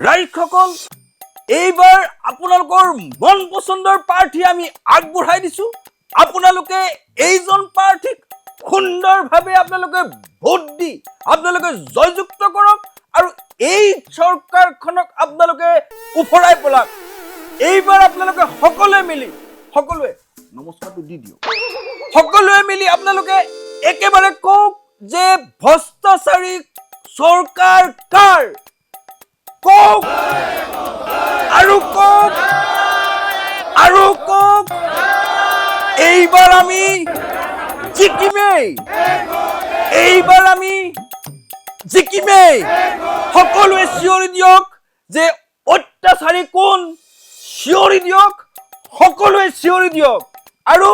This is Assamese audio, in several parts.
ৰাইজসকল, এইবাৰ আপোনালোকৰ মন পচন্দৰ প্ৰাৰ্থী আমি আগবঢ়াই দিছো। আপোনালোকে এইজন প্ৰাৰ্থীক সুন্দৰভাৱে আপোনালোকে ভোট দি আপোনালোকে জয়যুক্ত কৰক আৰু এই চৰকাৰখনক আপোনালোকে উফৰাই পেলাওক। এইবাৰ আপোনালোকে সকলোৱে নমস্কাৰটো দি দিয়ক। সকলোৱে মিলি আপোনালোকে একেবাৰে কওক যে ভ্ৰষ্টাচাৰী চৰকাৰ কাৰ? কওক আৰু কওক আৰু কওক। এইবাৰ আমি জিকিমেই, এইবাৰ আমি জিকিমেই। সকলোৱে চিঞৰি দিয়ক যে অত্যাচাৰী কোন? চিঞৰি দিয়ক, সকলোৱে চিঞৰি দিয়ক। আৰু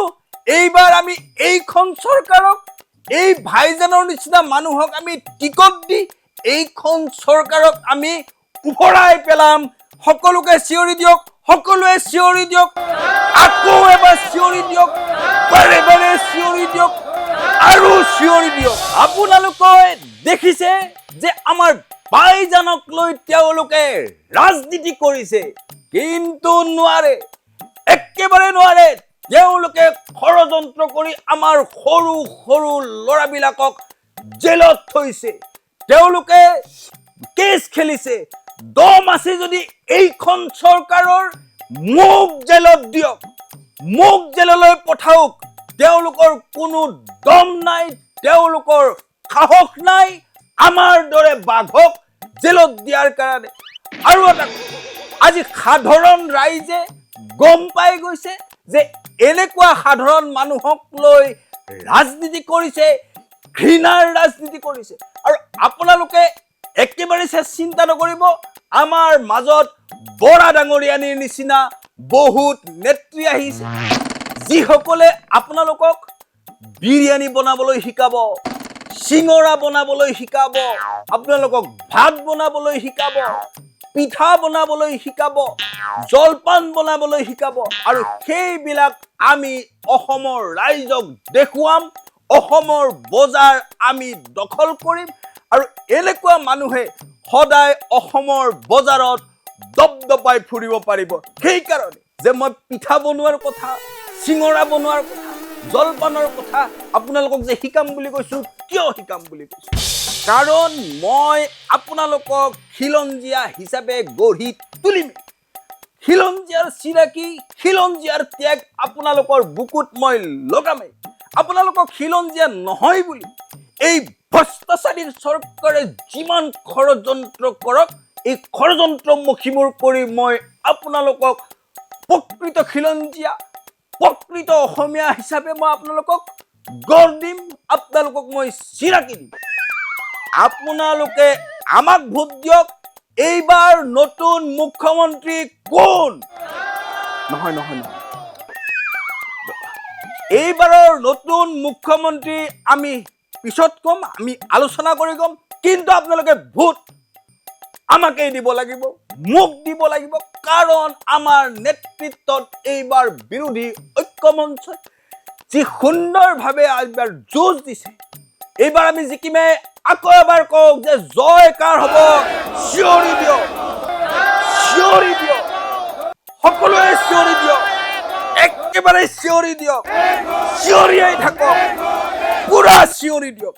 এইবাৰ আমি এইখন চৰকাৰক, এই ভাইজানৰ নিচিনা মানুহক আমি টিকট দি এইখন চৰকাৰক আমি উফৰাই পেলাম। সকলোকে চিঞৰি দিয়ক, সকলোৱে চিঞৰি দিয়ক, আকৌ এবাৰ চিঞৰি দিয়ক, বাৰে বাৰে চিঞৰি দিয়ক আৰু চিঞৰি দিয়ক। আপোনালোকে দেখিছে যে আমাৰ ভাইজানক লৈ তেওঁলোকে ৰাজনীতি কৰিছে, কিন্তু নোৱাৰে, একেবাৰে নোৱাৰে। তেওঁলোকে ষড়যন্ত্ৰ কৰি আমাৰ সৰু সৰু ল'ৰাবিলাকক জেলত থৈছে, তেওঁলোকে কেছ খেলিছে। দম আছে যদি এইখন চৰকাৰৰ মোক জেলত দিয়ক, মোক জেললৈ পঠাওক। তেওঁলোকৰ কোনো দম নাই, তেওঁলোকৰ সাহস নাই আমাৰ দৰে বাঘক জেলত দিয়াৰ কাৰণে। আৰু এটা আজি সাধাৰণ ৰাইজে গম পাই গৈছে যে এনেকুৱা সাধাৰণ মানুহক লৈ ৰাজনীতি কৰিছে, ঘৃণাৰ ৰাজনীতি কৰিছে। আৰু আপোনালোকে একেবাৰে চিন্তা নকৰিব, আমাৰ মাজত বৰা ডাঙৰীয়ানীৰ নিচিনা বহুত নেত্ৰী আহিছে, যিসকলে আপোনালোকক বিৰিয়ানী বনাবলৈ শিকাব, চিঙৰা বনাবলৈ শিকাব, আপোনালোকক ভাত বনাবলৈ শিকাব, পিঠা বনাবলৈ শিকাব, জলপান বনাবলৈ শিকাব। আৰু সেইবিলাক আমি অসমৰ ৰাইজক দেখুৱাম, অসমৰ বজাৰ আমি দখল কৰিম। আৰু এনেকুৱা মানুহে সদায় অসমৰ বজাৰত দপদপাই ফুৰিব পাৰিব। সেইকাৰণে যে মই পিঠা বনোৱাৰ কথা, চিঙৰা বনোৱাৰ কথা, জলপানৰ কথা আপোনালোকক যে শিকাম বুলি কৈছো, কিয় শিকাম বুলি কৈছো? কাৰণ মই আপোনালোকক খিলঞ্জীয়া হিচাপে গঢ়ি তুলিম। খিলঞ্জীয়াৰ চিনাকি, খিলঞ্জীয়াৰ ত্যাগ আপোনালোকৰ বুকুত মই লগামেই। আপোনালোকক খিলঞ্জীয়া নহয় বুলি এই ভ্ৰষ্টাচাৰী চৰকাৰে যিমান ষড়যন্ত্ৰ কৰক, এই ষড়যন্ত্ৰমুখীবোৰ কৰি মই আপোনালোকক প্ৰকৃত খিলঞ্জীয়া, প্ৰকৃত অসমীয়া হিচাপে মই আপোনালোকক গঢ় দিম, আপোনালোকক মই চিনাকি দিম। আপোনালোকে আমাক ভোট দিয়ক। এইবাৰ নতুন মুখ্যমন্ত্ৰী কোন? নহয়, এইবাৰৰ নতুন মুখ্যমন্ত্ৰী আমি পিছত কম, আমি আলোচনা কৰি কম, কিন্তু আপোনালোকে ভোট আমাকেই দিব লাগিব, মোক দিব লাগিব। কাৰণ আমাৰ নেতৃত্বত এইবাৰ বিৰোধী ঐক্যমঞ্চই যি সুন্দৰভাৱে এইবাৰ যুঁজ দিছে, এইবাৰ আমি জিকিমে। আকৌ এবাৰ কওক যে জয় কাৰ হ'ব? চিঞৰি দিয়ক, চিঞৰি দিয়ক, সকলোৱে চিঞৰি দিয়ক, একেবাৰে চিঞৰি দিয়ক, চিঞৰিয়াই থাকক, পুৰা চিঞৰি দিয়ক।